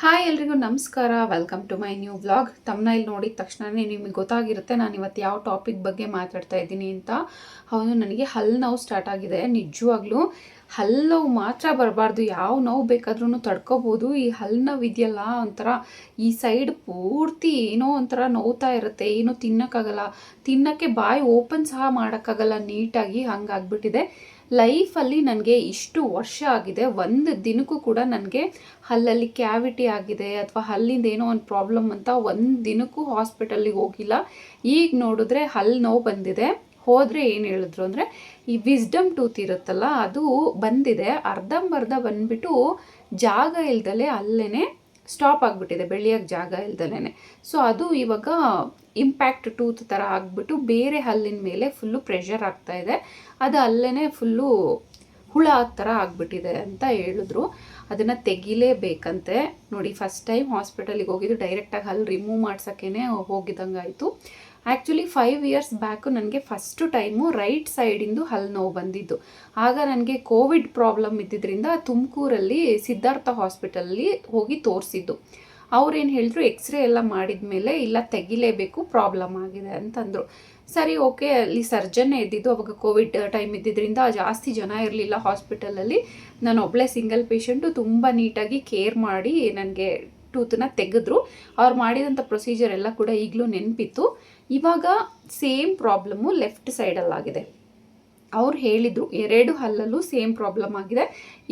Hi ಎಲ್ರಿಗೂ ನಮಸ್ಕಾರ. Welcome to my new vlog. ತಮ್ಮನೇಲಿ ನೋಡಿದ ತಕ್ಷಣವೇ ನಿಮಗೆ ಗೊತ್ತಾಗಿರುತ್ತೆ ನಾನು ಇವತ್ತು ಯಾವ ಟಾಪಿಕ್ ಬಗ್ಗೆ ಮಾತಾಡ್ತಾ ಇದ್ದೀನಿ ಅಂತ. ಹೌದು, ನನಗೆ ಹಲ್ಲು ನೋವು ಸ್ಟಾರ್ಟ್ ಆಗಿದೆ. ನಿಜವಾಗ್ಲೂ ಹಲ್ಲು ನೋವು ಮಾತ್ರ ಬರಬಾರ್ದು, ಯಾವ ನೋವು ಬೇಕಾದ್ರೂ ತಡ್ಕೋಬೋದು. ಈ ಹಲ್ಲು ನೋವು ಇದೆಯಲ್ಲ, ಒಂಥರ ಈ ಸೈಡ್ ಪೂರ್ತಿ ಏನೋ ಒಂಥರ ನೋವ್ತಾ ಇರುತ್ತೆ, ಏನೂ ತಿನ್ನೋಕ್ಕಾಗಲ್ಲ, ತಿನ್ನೋಕ್ಕೆ ಬಾಯಿ ಓಪನ್ ಸಹ ಮಾಡೋಕ್ಕಾಗಲ್ಲ ನೀಟಾಗಿ. ಹಂಗಾಗ್ಬಿಟ್ಟಿದೆ ಲೈಫಲ್ಲಿ. ನನಗೆ ಇಷ್ಟು ವರ್ಷ ಆಗಿದೆ, ಒಂದು ದಿನಕ್ಕೂ ಕೂಡ ನನಗೆ ಹಲ್ಲಲ್ಲಿ ಕ್ಯಾವಿಟಿ ಆಗಿದೆ ಅಥವಾ ಹಲ್ಲಿಂದ ಏನೋ ಒಂದು ಪ್ರಾಬ್ಲಮ್ ಅಂತ ಒಂದು ದಿನಕ್ಕೂ ಹಾಸ್ಪಿಟಲ್ಲಿಗೆ ಹೋಗಿಲ್ಲ. ಈಗ ನೋಡಿದ್ರೆ ಹಲ್ಲು ನೋವು ಬಂದಿದೆ. ಹೋದರೆ ಏನು ಹೇಳಿದ್ರು ಅಂದರೆ ಈ ವಿಸ್ಡಮ್ ಟೂತ್ ಇರುತ್ತಲ್ಲ ಅದು ಬಂದಿದೆ, ಅರ್ಧಂಬರ್ಧ ಬಂದುಬಿಟ್ಟು ಜಾಗ ಇಲ್ದಲೆ ಅಲ್ಲೇ ಸ್ಟಾಪ್ ಆಗಿಬಿಟ್ಟಿದೆ, ಬೆಳೆಯೋಕ್ಕೆ ಜಾಗ ಇಲ್ದಲೇ. ಸೊ ಅದು ಇವಾಗ ಇಂಪ್ಯಾಕ್ಟ್ ಟೂತ್ ಥರ ಆಗಿಬಿಟ್ಟು ಬೇರೆ ಹಲ್ಲಿನ ಮೇಲೆ ಫುಲ್ಲು ಪ್ರೆಷರ್ ಆಗ್ತಾಯಿದೆ. ಅದು ಅಲ್ಲೇ ಫುಲ್ಲು ಹುಳ ಥರ ಆಗಿಬಿಟ್ಟಿದೆ ಅಂತ ಹೇಳಿದ್ರು. ಅದನ್ನು ತೆಗಿಲೇಬೇಕಂತೆ. ನೋಡಿ, ಫಸ್ಟ್ ಟೈಮ್ ಹಾಸ್ಪಿಟಲಿಗೆ ಹೋಗಿದ್ದು ಡೈರೆಕ್ಟಾಗಿ ಹಲ್ಲು ರಿಮೂವ್ ಮಾಡ್ಸೋಕ್ಕೇ ಹೋಗಿದ್ದಂಗೆ ಆಯಿತು. ಆ್ಯಕ್ಚುಲಿ 5 ಇಯರ್ಸ್ ಬ್ಯಾಕು ನನಗೆ ಫಸ್ಟು ಟೈಮು ರೈಟ್ ಸೈಡಿಂದು ಹಲ್ಲು ನೋವು ಬಂದಿದ್ದು. ಆಗ ನನಗೆ ಕೋವಿಡ್ ಪ್ರಾಬ್ಲಮ್ ಇದ್ದಿದ್ದರಿಂದ ತುಮಕೂರಲ್ಲಿ ಸಿದ್ಧಾರ್ಥ ಹಾಸ್ಪಿಟಲಲ್ಲಿ ಹೋಗಿ ತೋರಿಸಿದ್ದು. ಅವ್ರೇನು ಹೇಳಿದ್ರು, ಎಕ್ಸ್ರೇ ಎಲ್ಲ ಮಾಡಿದ ಮೇಲೆ ಇಲ್ಲ ತೆಗಿಲೇಬೇಕು, ಪ್ರಾಬ್ಲಮ್ ಆಗಿದೆ ಅಂತಂದರು. ಸರಿ, ಓಕೆ. ಅಲ್ಲಿ ಸರ್ಜನ್ನೇ ಇದ್ದಿದ್ದು. ಅವಾಗ ಕೋವಿಡ್ ಟೈಮ್ ಇದ್ದಿದ್ದರಿಂದ ಜಾಸ್ತಿ ಜನ ಇರಲಿಲ್ಲ ಹಾಸ್ಪಿಟಲಲ್ಲಿ. ನಾನು ಒಬ್ಬಳೇ ಸಿಂಗಲ್ ಪೇಷಂಟು. ತುಂಬ ನೀಟಾಗಿ ಕೇರ್ ಮಾಡಿ ನನಗೆ ಟೂತನ್ನ ತೆಗೆದ್ರು. ಅವ್ರು ಮಾಡಿದಂಥ ಪ್ರೊಸೀಜರ್ ಎಲ್ಲ ಕೂಡ ಈಗಲೂ ನೆನಪಿತ್ತು. ಇವಾಗ ಸೇಮ್ ಪ್ರಾಬ್ಲಮ್ಮು ಲೆಫ್ಟ್ ಸೈಡಲ್ಲಾಗಿದೆ. ಅವ್ರು ಹೇಳಿದರು 2 ಹಲ್ಲಲ್ಲೂ ಸೇಮ್ ಪ್ರಾಬ್ಲಮ್ ಆಗಿದೆ,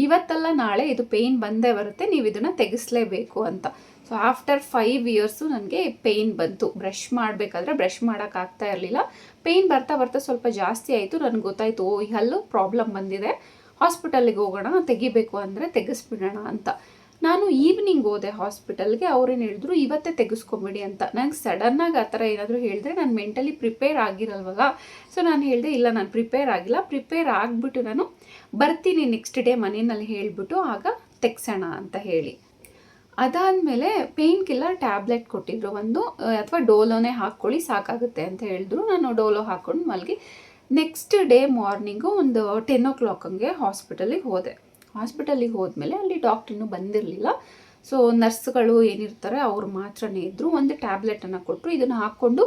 ಇವತ್ತಲ್ಲ ನಾಳೆ ಇದು ಪೇಯ್ನ್ ಬಂದೇ ಬರುತ್ತೆ, ನೀವು ಇದನ್ನು ತೆಗೆಸಲೇಬೇಕು ಅಂತ. ಸೊ ಆಫ್ಟರ್ 5 ಇಯರ್ಸು ನನಗೆ ಪೇಯ್ನ್ ಬಂತು. ಬ್ರಷ್ ಮಾಡಬೇಕಾದ್ರೆ ಬ್ರಷ್ ಮಾಡೋಕ್ಕಾಗ್ತಾ ಇರಲಿಲ್ಲ. ಪೇಯ್ನ್ ಬರ್ತಾ ಬರ್ತಾ ಸ್ವಲ್ಪ ಜಾಸ್ತಿ ಆಯಿತು. ನನಗೆ ಗೊತ್ತಾಯಿತು, ಈ ಹಲ್ಲು ಪ್ರಾಬ್ಲಮ್ ಬಂದಿದೆ, ಹಾಸ್ಪಿಟಲ್ಲಿಗೆ ಹೋಗೋಣ, ತೆಗಿಬೇಕು ಅಂದರೆ ತೆಗೆಸ್ಬಿಡೋಣ ಅಂತ. ನಾನು ಈವ್ನಿಂಗ್ ಹೋದೆ ಹಾಸ್ಪಿಟಲ್ಗೆ. ಅವ್ರೇನು ಹೇಳಿದ್ರು, ಇವತ್ತೇ ತೆಗೆಸ್ಕೊಂಬಿಡಿ ಅಂತ. ನಂಗೆ ಸಡನ್ನಾಗಿ ಆ ಥರ ಏನಾದರೂ ಹೇಳಿದ್ರೆ ನಾನು ಮೆಂಟಲಿ ಪ್ರಿಪೇರ್ ಆಗಿರಲ್ವಲ್ಲ. ಸೊ ನಾನು ಹೇಳಿದೆ, ಇಲ್ಲ ನಾನು ಪ್ರಿಪೇರ್ ಆಗಿಲ್ಲ, ಪ್ರಿಪೇರ್ ಆಗಿಬಿಟ್ಟು ನಾನು ಬರ್ತೀನಿ ನೆಕ್ಸ್ಟ್ ಡೇ ಮನೆಯಲ್ಲಿ ಹೇಳಿಬಿಟ್ಟು ಆಗ ತೆಗ್ಸೋಣ ಅಂತ ಹೇಳಿ. ಅದಾದಮೇಲೆ ಪೇಯ್ನ್ ಕಿಲ್ಲರ್ ಟ್ಯಾಬ್ಲೆಟ್ ಕೊಟ್ಟಿದ್ರು ಒಂದು, ಅಥವಾ ಡೋಲೋನೇ ಹಾಕ್ಕೊಳ್ಳಿ ಸಾಕಾಗುತ್ತೆ ಅಂತ ಹೇಳಿದ್ರು. ನಾನು ಡೋಲೋ ಹಾಕ್ಕೊಂಡು ಮಲಗಿ ನೆಕ್ಸ್ಟ್ ಡೇ ಮಾರ್ನಿಂಗು ಒಂದು 10 o'clock ಹಂಗೆ ಹಾಸ್ಪಿಟಲಿಗೆ ಹೋದೆ. ಹಾಸ್ಪಿಟಲಿಗೆ ಹೋದ್ಮೇಲೆ ಅಲ್ಲಿ ಡಾಕ್ಟ್ರ್ ಇನ್ನೂ ಬಂದಿರಲಿಲ್ಲ. ಸೊ ನರ್ಸ್ಗಳು ಏನಿರ್ತಾರೆ ಅವ್ರು ಮಾತ್ರನೇ ಇದ್ದರು. ಒಂದು ಟ್ಯಾಬ್ಲೆಟನ್ನು ಕೊಟ್ಟರು, ಇದನ್ನು ಹಾಕ್ಕೊಂಡು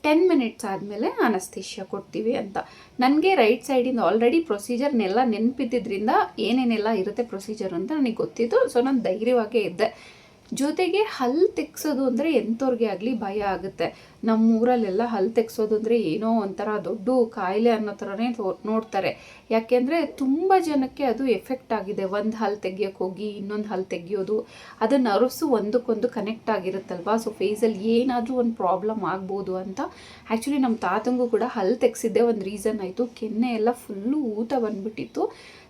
10 minutes ಆದಮೇಲೆ ಅನಸ್ತೇಷಿಯಾ ಕೊಡ್ತೀವಿ ಅಂತ. ನನಗೆ ರೈಟ್ ಸೈಡಿಂದ ಆಲ್ರೆಡಿ ಪ್ರೊಸೀಜರ್ನೆಲ್ಲ ನೆನಪಿದ್ದಿದ್ದರಿಂದ ಏನೇನೆಲ್ಲ ಇರುತ್ತೆ ಪ್ರೊಸೀಜರ್ ಅಂತ ನನಗೆ ಗೊತ್ತಿತ್ತು. ಸೊ ನಾನು ಧೈರ್ಯವಾಗೇ ಇದ್ದೆ. ಜೊತೆಗೆ ಹಲ್ಲು ತೆಗ್ಸೋದು ಅಂದರೆ ಎಂಥವ್ರಿಗೆ ಆಗಲಿ ಭಯ ಆಗುತ್ತೆ. ನಮ್ಮೂರಲ್ಲೆಲ್ಲ ಹಲ್ಲು ತೆಗ್ಸೋದು ಅಂದರೆ ಏನೋ ಒಂಥರ ದೊಡ್ಡ ಕಾಯಿಲೆ ಅನ್ನೋ ಥರನೇ ನೋಡ್ತಾರೆ. ಯಾಕೆಂದರೆ ತುಂಬ ಜನಕ್ಕೆ ಅದು ಎಫೆಕ್ಟ್ ಆಗಿದೆ. ಒಂದು ಹಲ್ಲು ತೆಗಿಯೋಕ್ಕೆ ಹೋಗಿ ಇನ್ನೊಂದು ಹಲ್ಲು ತೆಗಿಯೋದು, ಅದು ನರ್ವ್ಸು ಒಂದಕ್ಕೊಂದು ಕನೆಕ್ಟ್ ಆಗಿರುತ್ತಲ್ವ. ಸೊ ಫೇಸಲ್ಲಿ ಏನಾದರೂ ಒಂದು ಪ್ರಾಬ್ಲಮ್ ಆಗ್ಬೋದು ಅಂತ. ಆ್ಯಕ್ಚುಲಿ ನಮ್ಮ ತಾತಂಗೂ ಕೂಡ ಹಲ್ಲು ತೆಗ್ಸಿದ್ದೇ ಒಂದು ರೀಸನ್ ಆಯಿತು. ಕೆನ್ನೆ ಎಲ್ಲ ಫುಲ್ಲು ಊತ ಬಂದುಬಿಟ್ಟಿತ್ತು.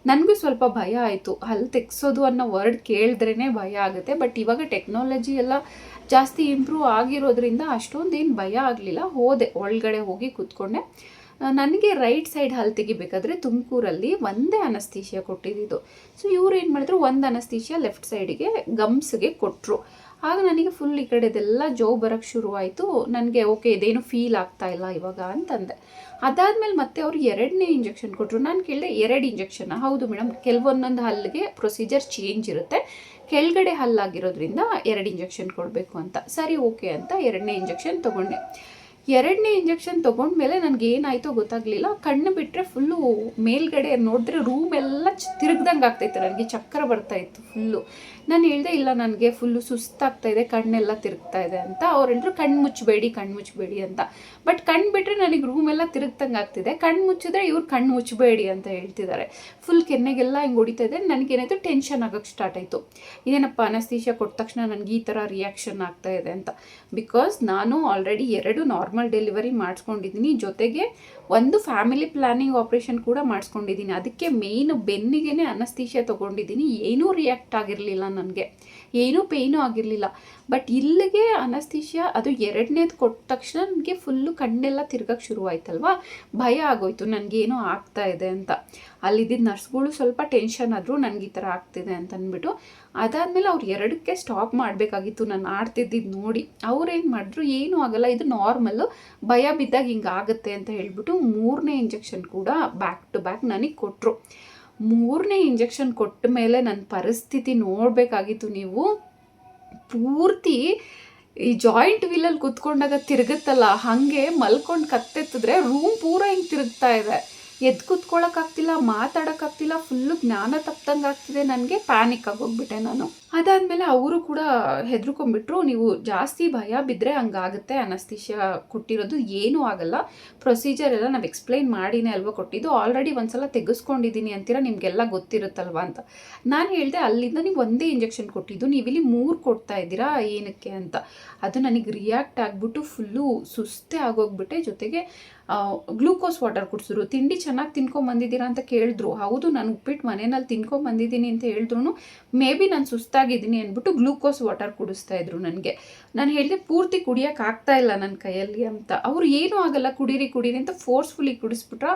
ನನಗೂ ಸ್ವಲ್ಪ ಭಯ ಆಯಿತು. ಹಲ್ಲು ತೆಗ್ಸೋದು ಅನ್ನೋ ವರ್ಡ್ ಕೇಳಿದ್ರೇ ಭಯ ಆಗುತ್ತೆ. ಬಟ್ ಇವಾಗ ಟೆಕ್ನಾಲಜಿ ಎಲ್ಲ ಜಾಸ್ತಿ ಇಂಪ್ರೂವ್ ಆಗಿರೋದ್ರಿಂದ ಅಷ್ಟೊಂದೇನು ಭಯ ಆಗಲಿಲ್ಲ. ಹೋದೆ, ಒಳಗಡೆ ಹೋಗಿ ಕೂತ್ಕೊಂಡೆ. ನನಗೆ ರೈಟ್ ಸೈಡ್ ಹಲ್ಲು ತೆಗಿಬೇಕಾದ್ರೆ ತುಮಕೂರಲ್ಲಿ ಒಂದೇ ಅನಸ್ತೇಷಿಯಾ ಕೊಟ್ಟಿದ್ದು. ಸೊ ಇವ್ರು ಏನು ಮಾಡಿದ್ರು, ಒಂದು ಅನಸ್ತೇಷಿಯಾ ಲೆಫ್ಟ್ ಸೈಡಿಗೆ ಗಮ್ಸ್ಗೆ ಕೊಟ್ಟರು. ಆಗ ನನಗೆ ಫುಲ್ ಈ ಕಡೆದೆಲ್ಲ ಜೋ ಬರೋಕ್ಕೆ ಶುರುವಾಯಿತು. ನನಗೆ ಓಕೆ, ಇದೇನು ಫೀಲ್ ಆಗ್ತಾ ಇಲ್ಲ ಇವಾಗ ಅಂತಂದೆ. ಅದಾದಮೇಲೆ ಮತ್ತೆ ಅವರು 2ನೇ ಇಂಜೆಕ್ಷನ್ ಕೊಟ್ಟರು. ನಾನು ಕೇಳಿದೆ, 2 ಇಂಜೆಕ್ಷನ್? ಹೌದು ಮೇಡಮ್, ಕೆಲವೊಂದೊಂದು ಹಲ್ಲಿಗೆ ಪ್ರೊಸೀಜರ್ ಚೇಂಜ್ ಇರುತ್ತೆ, ಕೆಳಗಡೆ ಹಲ್ಲಾಗಿರೋದ್ರಿಂದ 2 ಇಂಜೆಕ್ಷನ್ ಕೊಡಬೇಕು ಅಂತ. ಸರಿ, ಓಕೆ ಅಂತ 2ನೇ ಇಂಜೆಕ್ಷನ್ ತೊಗೊಂಡೆ. 2ನೇ ಇಂಜೆಕ್ಷನ್ ತೊಗೊಂಡ್ಮೇಲೆ ನನಗೆ ಏನಾಯಿತೋ ಗೊತ್ತಾಗಲಿಲ್ಲ. ಕಣ್ಣು ಬಿಟ್ಟರೆ ಫುಲ್ಲು ಮೇಲ್ಗಡೆ ನೋಡಿದ್ರೆ ರೂಮ್ ಎಲ್ಲ ತಿರುಗ್ದಂಗೆ ಆಗ್ತಾಯಿತ್ತು. ನನಗೆ ಚಕ್ರ ಬರ್ತಾಯಿತ್ತು ಫುಲ್ಲು. ನಾನು ಹೇಳಿದೆ, ಇಲ್ಲ ನನಗೆ ಫುಲ್ಲು ಸುಸ್ತಾಗ್ತಾಯಿದೆ, ಕಣ್ಣೆಲ್ಲ ತಿರುಗ್ತಾ ಇದೆ ಅಂತ. ಅವ್ರು ಹೇಳಿದ್ರು, ಕಣ್ಣು ಮುಚ್ಚಬೇಡಿ ಅಂತ. ಬಟ್ ಕಣ್ಣು ಬಿಟ್ಟರೆ ನನಗೆ ರೂಮೆಲ್ಲ ತಿರುಗ್ದಂಗೆ ಆಗ್ತಿದೆ, ಕಣ್ಣು ಮುಚ್ಚಿದ್ರೆ ಇವ್ರು ಕಣ್ಣು ಮುಚ್ಚಬೇಡಿ ಅಂತ ಹೇಳ್ತಿದ್ದಾರೆ. ಫುಲ್ ಕೆನ್ನೆಗೆಲ್ಲ ಹಿಂಗೆ ಹೊಡಿತಾ ಇದೆ. ನನಗೇನಾಯಿತು, ಟೆನ್ಷನ್ ಆಗೋಕ್ಕೆ ಸ್ಟಾರ್ಟ್ ಆಯಿತು. ಇದೇನಪ್ಪ ಅನಸ್ತೇಷಿಯಾ ಕೊಟ್ಟ ತಕ್ಷಣ ನನಗೆ ಈ ಥರ ರಿಯಾಕ್ಷನ್ ಆಗ್ತಾ ಇದೆ ಅಂತ. ಬಿಕಾಸ್ ನಾನು ಆಲ್ರೆಡಿ 2 ನಾರ್ಮಲ್ ಡೆಲಿವರಿ ಮಾಡಿಸ್ಕೊಂಡಿದ್ದೀನಿ, ಜೊತೆಗೆ ಒಂದು ಫ್ಯಾಮಿಲಿ ಪ್ಲ್ಯಾನಿಂಗ್ ಆಪ್ರೇಷನ್ ಕೂಡ ಮಾಡಿಸ್ಕೊಂಡಿದ್ದೀನಿ. ಅದಕ್ಕೆ ಮೇಯ್ನು ಬೆನ್ನಿಗೆ ಅನಸ್ತೇಷಿಯಾ ತೊಗೊಂಡಿದ್ದೀನಿ. ಏನೂ ರಿಯಾಕ್ಟ್ ಆಗಿರಲಿಲ್ಲ, ನನಗೆ ಏನೂ ಪೇಯ್ನೂ ಆಗಿರಲಿಲ್ಲ. ಬಟ್ ಇಲ್ಲಿಗೆ ಅನಸ್ತೇಷಿಯಾ ಅದು 2ನೇದು ಕೊಟ್ಟ ತಕ್ಷಣ ನನಗೆ ಫುಲ್ಲು ಕಣ್ಣೆಲ್ಲ ತಿರ್ಗಕ್ಕೆ ಶುರುವಾಯ್ತಲ್ವ, ಭಯ ಆಗೋಯ್ತು ನನಗೇನೋ ಆಗ್ತಾ ಇದೆ ಅಂತ. ಅಲ್ಲಿದ್ದ ನರ್ಸ್ಗಳು ಸ್ವಲ್ಪ ಟೆನ್ಷನ್ ಆದರೂ ನನಗೆ ಈ ಥರ ಆಗ್ತಿದೆ ಅಂತ ಅಂದ್ಬಿಟ್ಟು. ಅದಾದಮೇಲೆ ಅವ್ರು 2ಕ್ಕೆ ಸ್ಟಾಪ್ ಮಾಡಬೇಕಾಗಿತ್ತು ನಾನು ಆಡ್ತಿದ್ದಿದ್ದು ನೋಡಿ. ಅವ್ರೇನು ಮಾಡಿದ್ರು, ಏನೂ ಆಗಲ್ಲ, ಇದು ನಾರ್ಮಲ್ಲು, ಭಯ ಬಿದ್ದಾಗ ಹಿಂಗೆ ಆಗುತ್ತೆ ಅಂತ ಹೇಳ್ಬಿಟ್ಟು 3ನೇ ಇಂಜೆಕ್ಷನ್ ಕೂಡ ಬ್ಯಾಕ್ ಟು ಬ್ಯಾಕ್ ನನಗೆ ಕೊಟ್ಟರು. 3ನೇ ಇಂಜೆಕ್ಷನ್ ಕೊಟ್ಟ ಮೇಲೆ ನನ್ನ ಪರಿಸ್ಥಿತಿ ನೋಡಬೇಕಾಗಿತ್ತು ನೀವು. ಪೂರ್ತಿ ಈ ಜಾಯಿಂಟ್ ವೀಲಲ್ಲಿ ಕೂತ್ಕೊಂಡಾಗ ತಿರುಗುತ್ತಲ್ಲ, ಹಾಗೆ ಮಲ್ಕೊಂಡು ಕತ್ತೆತ್ತಿದ್ರೆ ರೂಮ್ ಪೂರ ಹಿಂಗೆ ತಿರುಗ್ತಾ ಇದೆ. ಎದ್ದು ಕೂತ್ಕೊಳ್ಳೋಕ್ಕಾಗ್ತಿಲ್ಲ, ಮಾತಾಡೋಕ್ಕಾಗ್ತಿಲ್ಲ, ಫುಲ್ಲು ಜ್ಞಾನ ತಪ್ಪದಂಗೆ ಆಗ್ತಿದೆ. ನನಗೆ ಪ್ಯಾನಿಕ್ ಆಗೋಗ್ಬಿಟ್ಟೆ ನಾನು. ಅದಾದಮೇಲೆ ಅವರು ಕೂಡ ಹೆದರ್ಕೊಂಡ್ಬಿಟ್ರು, ನೀವು ಜಾಸ್ತಿ ಭಯ ಬಿದ್ದರೆ ಹಂಗಾಗುತ್ತೆ, ಅನಸ್ತೀಶಿಯಾ ಕೊಟ್ಟಿರೋದು ಏನೂ ಆಗಲ್ಲ, ಪ್ರೊಸೀಜರ್ ಎಲ್ಲ ನಾವು ಎಕ್ಸ್ಪ್ಲೈನ್ ಮಾಡಿನೇ ಅಲ್ವಾ ಕೊಟ್ಟಿದ್ದು, ಆಲ್ರೆಡಿ ಒಂದ್ಸಲ ತೆಗೆಸ್ಕೊಂಡಿದ್ದೀನಿ ಅಂತೀರ, ನಿಮಗೆಲ್ಲ ಗೊತ್ತಿರುತ್ತಲ್ವ ಅಂತ. ನಾನು ಹೇಳಿದೆ ಅಲ್ಲಿಂದ ನೀವು ಒಂದೇ ಇಂಜೆಕ್ಷನ್ ಕೊಟ್ಟಿದ್ದು, ನೀವಿಲ್ಲಿ 3 ಕೊಡ್ತಾ ಇದ್ದೀರಾ ಏನಕ್ಕೆ ಅಂತ. ಅದು ನನಗೆ ರಿಯಾಕ್ಟ್ ಆಗಿಬಿಟ್ಟು ಫುಲ್ಲು ಸುಸ್ತೇ ಆಗೋಗ್ಬಿಟ್ಟೆ. ಜೊತೆಗೆ ಗ್ಲೂಕೋಸ್ ವಾಟರ್ ಕುಡಿಸಿದ್ರು. ತಿಂಡಿ ಚೆನ್ನಾಗಿ ತಿನ್ಕೊಂಬಂದಿದ್ದೀರಾ ಅಂತ ಕೇಳಿದ್ರು. ಹೌದು, ನಾನು ಉಪ್ಪಿಟ್ಟು ಮನೆಯಲ್ಲಿ ತಿನ್ಕೊಂಬಂದಿದ್ದೀನಿ ಅಂತ ಹೇಳಿದ್ರು, ಮೇ ಬಿ ನಾನು ಸುಸ್ತಾಗಿದ್ದೀನಿ ಅಂದ್ಬಿಟ್ಟು ಗ್ಲೂಕೋಸ್ ವಾಟರ್ ಕುಡಿಸ್ತಾ ಇದ್ರು ನನಗೆ. ನಾನು ಹೇಳಿದೆ ಪೂರ್ತಿ ಕುಡಿಯೋಕ್ಕಾಗ್ತಾ ಇಲ್ಲ ನನ್ನ ಕೈಯಲ್ಲಿ ಅಂತ. ಅವರು ಏನೂ ಆಗಲ್ಲ, ಕುಡೀರಿ ಕುಡೀರಿ ಅಂತ ಫೋರ್ಸ್ಫುಲಿ ಕುಡಿಸ್ಬಿಟ್ರೆ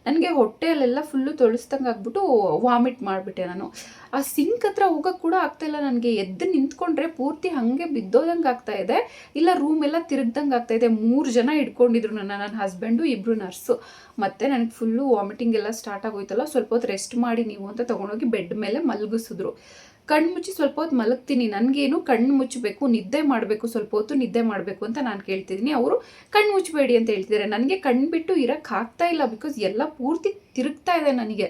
ನನಗೆ ಹೊಟ್ಟೆಯಲ್ಲೆಲ್ಲ ಫುಲ್ಲು ತೊಳಸ್ದಂಗೆ ಆಗ್ಬಿಟ್ಟು ವಾಮಿಟ್ ಮಾಡಿಬಿಟ್ಟೆ ನಾನು. ಆ ಸಿಂಕ್ ಹತ್ರ ಹೋಗೋಕ್ಕೆ ಕೂಡ ಆಗ್ತಾಯಿಲ್ಲ ನನಗೆ. ಎದ್ದು ನಿಂತ್ಕೊಂಡ್ರೆ ಪೂರ್ತಿ ಹಾಗೆ ಬಿದ್ದೋದಂಗೆ ಆಗ್ತಾಯಿದೆ, ಇಲ್ಲ ರೂಮ್ ಎಲ್ಲ ತಿರುಗ್ದಂಗೆ ಆಗ್ತಾಯಿದೆ. 3 ಜನ ಹಿಡ್ಕೊಂಡಿದ್ರು ನನ್ನ ಹಸ್ಬೆಂಡು, 2 ನರ್ಸು. ಮತ್ತು ನನಗೆ ಫುಲ್ಲು ವಾಮಿಟಿಂಗ್ ಎಲ್ಲ ಸ್ಟಾರ್ಟ್ ಆಗೋಯ್ತಲ್ಲ, ಸ್ವಲ್ಪ ಹೊತ್ತು ರೆಸ್ಟ್ ಮಾಡಿ ನೀವು ಅಂತ ತೊಗೊಂಡೋಗಿ ಬೆಡ್ ಮೇಲೆ ಮಲಗಿಸಿದ್ರು. ಕಣ್ಣು ಮುಚ್ಚಿ ಸ್ವಲ್ಪ ಹೊತ್ತು ಮಲಗ್ತೀನಿ, ನನಗೇನು ಕಣ್ಣು ಮುಚ್ಚಬೇಕು, ನಿದ್ದೆ ಮಾಡಬೇಕು, ಸ್ವಲ್ಪ ಹೊತ್ತು ನಿದ್ದೆ ಮಾಡಬೇಕು ಅಂತ ನಾನು ಕೇಳ್ತಿದ್ದೀನಿ. ಅವರು ಕಣ್ಣು ಮುಚ್ಚಬೇಡಿ ಅಂತ ಹೇಳ್ತಿದ್ದಾರೆ. ನನಗೆ ಕಣ್ಣು ಬಿಟ್ಟು ಇರೋಕ್ಕಾಗ್ತಾ ಇಲ್ಲ, ಬಿಕಾಸ್ ಎಲ್ಲ ಪೂರ್ತಿ ತಿರುಗ್ತಾ ಇದೆ ನನಗೆ.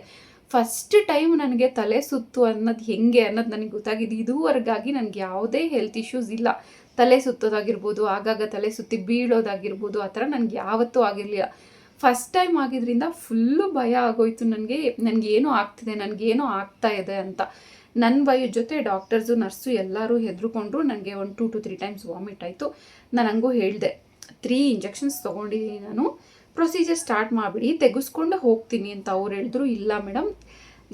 ಫಸ್ಟ್ ಟೈಮ್ ನನಗೆ ತಲೆ ಸುತ್ತು ಅನ್ನೋದು ಹೆಂಗೆ ಅನ್ನೋದು ನನಗೆ ಗೊತ್ತಾಗಿದೆ. ಇದುವರೆಗಾಗಿ ನನಗೆ ಯಾವುದೇ ಹೆಲ್ತ್ ಇಶ್ಯೂಸ್ ಇಲ್ಲ. ತಲೆ ಸುತ್ತೋದಾಗಿರ್ಬೋದು, ಆಗಾಗ ತಲೆ ಸುತ್ತಿ ಬೀಳೋದಾಗಿರ್ಬೋದು, ಆ ಥರ ನನಗೆ ಯಾವತ್ತೂ ಆಗಿರಲಿಲ್ಲ. ಫಸ್ಟ್ ಟೈಮ್ ಆಗಿದ್ದರಿಂದ ಫುಲ್ಲು ಭಯ ಆಗೋಯ್ತು ನನಗೇನೋ ಆಗ್ತಿದೆ, ನನಗೇನೋ ಆಗ್ತಾ ಇದೆ ಅಂತ. ನನ್ನ ಭಯದ ಜೊತೆ ಡಾಕ್ಟರ್ಸು ನರ್ಸು ಎಲ್ಲರೂ ಹೆದರ್ಕೊಂಡ್ರು. ನನಗೆ ಒಂದು 2 to 3 ಟೈಮ್ಸ್ ವಾಮಿಟ್ ಆಯಿತು. ನಾನು ಹಂಗೂ ಹೇಳಿದೆ, 3 ಇಂಜೆಕ್ಷನ್ಸ್ ತೊಗೊಂಡಿದ್ದೀನಿ ನಾನು, ಪ್ರೊಸೀಜರ್ ಸ್ಟಾರ್ಟ್ ಮಾಡಿಬಿಡಿ, ತೆಗೆಸ್ಕೊಂಡು ಹೋಗ್ತೀನಿ ಅಂತ. ಅವ್ರು ಹೇಳಿದ್ರು, ಇಲ್ಲ ಮೇಡಮ್,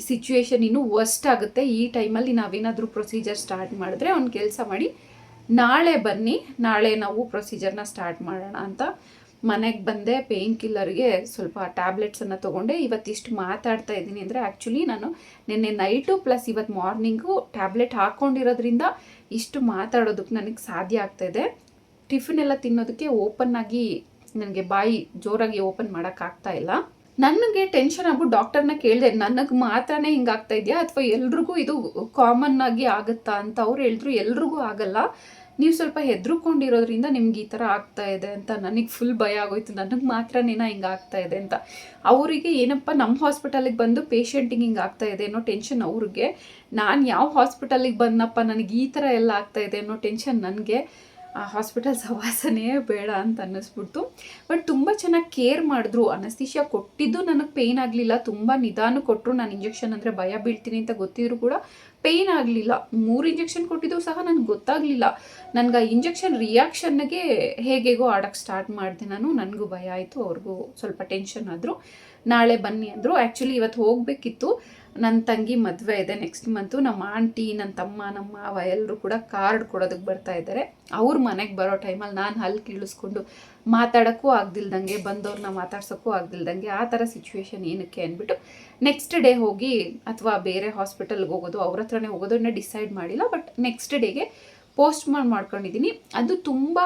ಸಿಚುವೇಶನ್ ಇನ್ನೂ ವರ್ಸ್ಟ್ ಆಗುತ್ತೆ, ಈ ಟೈಮಲ್ಲಿ ನಾವೇನಾದರೂ ಪ್ರೊಸೀಜರ್ ಸ್ಟಾರ್ಟ್ ಮಾಡಿದ್ರೆ ಒಂದು ಕೆಲಸ ಮಾಡಿ, ನಾಳೆ ಬನ್ನಿ, ನಾಳೆ ನಾವು ಪ್ರೊಸೀಜರ್ನ ಸ್ಟಾರ್ಟ್ ಮಾಡೋಣ ಅಂತ. ಮನೆಗೆ ಬಂದೆ, ಪೇಯ್ನ್ ಕಿಲ್ಲರ್ಗೆ ಸ್ವಲ್ಪ ಟ್ಯಾಬ್ಲೆಟ್ಸನ್ನು ತೊಗೊಂಡೆ. ಇವತ್ತಿಷ್ಟು ಮಾತಾಡ್ತಾ ಇದ್ದೀನಿ ಅಂದರೆ ಆ್ಯಕ್ಚುಲಿ ನಾನು ನಿನ್ನೆ ನೈಟು ಪ್ಲಸ್ ಇವತ್ತು ಮಾರ್ನಿಂಗು ಟ್ಯಾಬ್ಲೆಟ್ ಹಾಕ್ಕೊಂಡಿರೋದ್ರಿಂದ ಇಷ್ಟು ಮಾತಾಡೋದಕ್ಕೆ ನನಗೆ ಸಾಧ್ಯ ಆಗ್ತಾಯಿದೆ. ಟಿಫಿನ್ ಎಲ್ಲ ತಿನ್ನೋದಕ್ಕೆ ಓಪನ್ನಾಗಿ ನನಗೆ ಬಾಯಿ ಜೋರಾಗಿ ಓಪನ್ ಮಾಡೋಕ್ಕಾಗ್ತಾ ಇಲ್ಲ. ನನಗೆ ಟೆನ್ಷನ್ ಆಗ್ಬಿಟ್ಟು ಡಾಕ್ಟರ್ನ ಕೇಳಿದೆ, ನನಗೆ ಮಾತ್ರನೇ ಹಿಂಗಾಗ್ತಾ ಇದೆಯಾ ಅಥವಾ ಎಲ್ರಿಗೂ ಇದು ಕಾಮನ್ ಆಗಿ ಆಗುತ್ತಾ ಅಂತ. ಅವ್ರು ಹೇಳಿದ್ರು ಎಲ್ರಿಗೂ ಆಗಲ್ಲ, ನೀವು ಸ್ವಲ್ಪ ಹೆದರ್ಕೊಂಡಿರೋದ್ರಿಂದ ನಿಮ್ಗೆ ಈ ಥರ ಆಗ್ತಾ ಇದೆ ಅಂತ. ನನಗೆ ಫುಲ್ ಭಯ ಆಗೋಯ್ತು, ನನಗೆ ಮಾತ್ರನೇನ ಹಿಂಗೆ ಆಗ್ತಾ ಇದೆ ಅಂತ. ಅವರಿಗೆ ಏನಪ್ಪ ನಮ್ಮ ಹಾಸ್ಪಿಟಲಿಗೆ ಬಂದು ಪೇಷಂಟಿಗೆ ಹಿಂಗೆ ಆಗ್ತಾ ಇದೆ ಅನ್ನೋ ಟೆನ್ಷನ್ ಅವ್ರಿಗೆ. ನಾನು ಯಾವ ಹಾಸ್ಪಿಟಲಿಗೆ ಬಂದಪ್ಪ ನನಗೆ ಈ ಥರ ಎಲ್ಲ ಆಗ್ತಾ ಇದೆ ಅನ್ನೋ ಟೆನ್ಷನ್ ನನಗೆ. ಆ ಹಾಸ್ಪಿಟಲ್ ಸವಾಸನೇ ಬೇಡ ಅಂತ ಅನ್ನಿಸ್ಬಿಡ್ತು. ಬಟ್ ತುಂಬ ಚೆನ್ನಾಗಿ ಕೇರ್ ಮಾಡಿದ್ರು. ಅನಸ್ತೀಶಿಯಾ ಕೊಟ್ಟಿದ್ದು ನನಗೆ ಪೇಯ್ನ್ ಆಗಲಿಲ್ಲ, ತುಂಬ ನಿಧಾನ ಕೊಟ್ಟರು. ನಾನು ಇಂಜೆಕ್ಷನ್ ಅಂದರೆ ಭಯ ಬೀಳ್ತೀನಿ ಅಂತ ಗೊತ್ತಿದ್ರು ಕೂಡ ಪೇಯ್ನ್ ಆಗಲಿಲ್ಲ. 3 ಇಂಜೆಕ್ಷನ್ ಕೊಟ್ಟಿದ್ದು ಸಹ ನನಗೆ ಗೊತ್ತಾಗಲಿಲ್ಲ. ನನಗೆ ಆ ಇಂಜೆಕ್ಷನ್ ರಿಯಾಕ್ಷನ್ಗೆ ಹೇಗೇಗೋ ಆಡೋಕ್ಕೆ ಸ್ಟಾರ್ಟ್ ಮಾಡಿದೆ ನಾನು. ನನಗೂ ಭಯ ಆಯಿತು, ಅವ್ರಿಗೂ ಸ್ವಲ್ಪ ಟೆನ್ಷನ್ ಆದರು. ನಾಳೆ ಬನ್ನಿ ಅಂದರು. ಆ್ಯಕ್ಚುಲಿ ಇವತ್ತು ಹೋಗಬೇಕಿತ್ತು, ನನ್ನ ತಂಗಿ ಮದುವೆ ಇದೆ ನೆಕ್ಸ್ಟ್ ಮಂತು. ನಮ್ಮ ಆಂಟಿ, ನನ್ನ ತಮ್ಮ, ನಮ್ಮ ಮಾವ ಎಲ್ಲರೂ ಕೂಡ ಕಾರ್ಡ್ ಕೊಡೋದಕ್ಕೆ ಬರ್ತಾ ಇದ್ದಾರೆ. ಅವ್ರ ಮನೆಗೆ ಬರೋ ಟೈಮಲ್ಲಿ ನಾನು ಹಲ್ಲು ಕೀಳಿಸ್ಕೊಂಡು ಮಾತಾಡೋಕ್ಕೂ ಆಗ್ದಿಲ್ದಂಗೆ, ಬಂದವ್ರನ್ನ ಮಾತಾಡ್ಸೋಕ್ಕೂ ಆಗ್ದಿಲ್ದಂಗೆ, ಆ ಥರ ಸಿಚುವೇಶನ್ ಏನಕ್ಕೆ ಅಂದ್ಬಿಟ್ಟು ನೆಕ್ಸ್ಟ್ ಡೇ ಹೋಗಿ ಅಥವಾ ಬೇರೆ ಹಾಸ್ಪಿಟಲ್ಗೆ ಹೋಗೋದು, ಅವ್ರ ಹತ್ರನೇ ಹೋಗೋದನ್ನ ಡಿಸೈಡ್ ಮಾಡಿಲ್ಲ. ಬಟ್ ನೆಕ್ಸ್ಟ್ ಡೇಗೆ ಪೋಸ್ಟ್ಮಾರ್ಟಮ್ ಮಾಡ್ಕೊಂಡಿದ್ದೀನಿ. ಅದು ತುಂಬ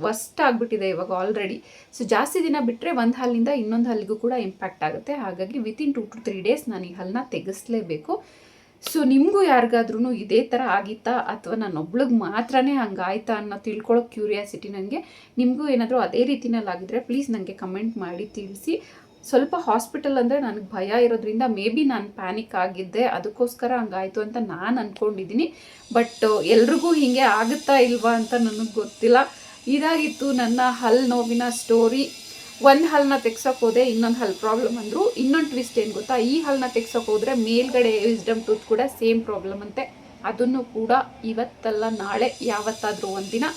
ವರ್ಸ್ಟ್ ಆಗಿಬಿಟ್ಟಿದೆ ಇವಾಗ ಆಲ್ರೆಡಿ. ಸೊ ಜಾಸ್ತಿ ದಿನ ಬಿಟ್ಟರೆ ಒಂದು ಹಲ್ಲಿಂದ ಇನ್ನೊಂದು ಹಲ್ಲಿಗೂ ಕೂಡ ಇಂಪ್ಯಾಕ್ಟ್ ಆಗುತ್ತೆ. ಹಾಗಾಗಿ ವಿತಿನ್ 2 to 3 ಡೇಸ್ ನಾನು ಈ ಹಲ್ಲನ್ನ ತೆಗೆಸಲೇಬೇಕು. ಸೊ ನಿಮಗೂ ಯಾರಿಗಾದ್ರೂ ಇದೇ ಥರ ಆಗಿತ್ತಾ ಅಥವಾ ನಾನೊಬ್ಳಿಗೆ ಮಾತ್ರನೇ ಹಂಗಾಯ್ತಾ ಅನ್ನೋ ತಿಳ್ಕೊಳ್ಳೋ ಕ್ಯೂರಿಯಾಸಿಟಿ ನನಗೆ. ನಿಮಗೂ ಏನಾದರೂ ಅದೇ ರೀತಿನಲ್ಲಿ ಆಗಿದ್ರೆ ಪ್ಲೀಸ್ ನನಗೆ ಕಮೆಂಟ್ ಮಾಡಿ ತಿಳಿಸಿ. ಸ್ವಲ್ಪ ಹಾಸ್ಪಿಟಲ್ ಅಂದರೆ ನನಗೆ ಭಯ ಇರೋದ್ರಿಂದ ಮೇ ಬಿ ನಾನು ಪ್ಯಾನಿಕ್ ಆಗಿದ್ದೆ, ಅದಕ್ಕೋಸ್ಕರ ಹಂಗಾಯಿತು ಅಂತ ನಾನು ಅಂದ್ಕೊಂಡಿದ್ದೀನಿ. ಬಟ್ ಎಲ್ರಿಗೂ ಹೀಗೆ ಆಗುತ್ತಾ ಇಲ್ವಾ ಅಂತ ನನಗೆ ಗೊತ್ತಿಲ್ಲ. ಇದಾಗಿತ್ತು ನನ್ನ ಹಲ್ಲು ನೋವಿನ ಸ್ಟೋರಿ. ಒಂದು ಹಲ್ಲನ್ನ ತೆಗ್ಸೋಕೆ ಹೋದೆ, ಇನ್ನೊಂದು ಹಲ್ಲು ಪ್ರಾಬ್ಲಮ್ ಅಂದರು. ಇನ್ನೊಂದು ಟ್ವಿಸ್ಟ್ ಏನು ಗೊತ್ತಾ, ಈ ಹಲ್ಲನ್ನ ತೆಗ್ಸೋಕೆ ಹೋದರೆ ಮೇಲ್ಗಡೆ ವಿಸ್ಡಮ್ ಟೂತ್ ಕೂಡ ಸೇಮ್ ಪ್ರಾಬ್ಲಮ್ ಅಂತೆ. ಅದನ್ನು ಕೂಡ ಇವತ್ತಲ್ಲ ನಾಳೆ ಯಾವತ್ತಾದರೂ ಒಂದಿನ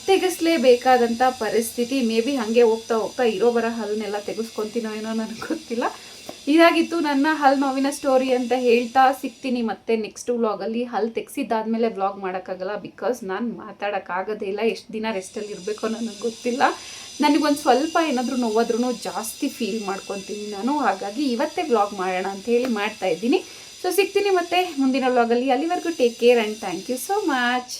ತೆಗೆಸಲೇಬೇಕಾದಂಥ ಪರಿಸ್ಥಿತಿ. ಮೇ ಬಿ ಹಾಗೆ ಹೋಗ್ತಾ ಹೋಗ್ತಾ ಇರೋ ಬರೋ ಹಲ್ಲನ್ನೆಲ್ಲ ತೆಗೆಸ್ಕೊತೀನೋ ಏನೋ ನನಗೆ ಗೊತ್ತಿಲ್ಲ. ಇದಾಗಿತ್ತು ನನ್ನ ಹಲ್ಲು ನೋವಿನ ಸ್ಟೋರಿ ಅಂತ ಹೇಳ್ತಾ ಸಿಗ್ತೀನಿ ಮತ್ತೆ ನೆಕ್ಸ್ಟ್ ವ್ಲಾಗಲ್ಲಿ. ಹಲ್ಲು ತೆಗೆಸಿದ್ದಾದಮೇಲೆ ವ್ಲಾಗ್ ಮಾಡೋಕ್ಕಾಗಲ್ಲ, ಬಿಕಾಸ್ ನಾನು ಮಾತಾಡೋಕ್ಕಾಗೋದೇ ಇಲ್ಲ. ಎಷ್ಟು ದಿನ ರೆಸ್ಟಲ್ಲಿ ಇರಬೇಕೋ ನನಗೆ ಗೊತ್ತಿಲ್ಲ. ನನಗೊಂದು ಸ್ವಲ್ಪ ಏನಾದರೂ ನೋವಾದ್ರೂ ಜಾಸ್ತಿ ಫೀಲ್ ಮಾಡ್ಕೊತೀನಿ ನಾನು. ಹಾಗಾಗಿ ಇವತ್ತೇ ವ್ಲಾಗ್ ಮಾಡೋಣ ಅಂಥೇಳಿ ಮಾಡ್ತಾಯಿದ್ದೀನಿ. ಸೊ ಸಿಗ್ತೀನಿ ಮತ್ತೆ ಮುಂದಿನ ವ್ಲಾಗಲ್ಲಿ. ಅಲ್ಲಿವರೆಗೂ take care and thank you so much.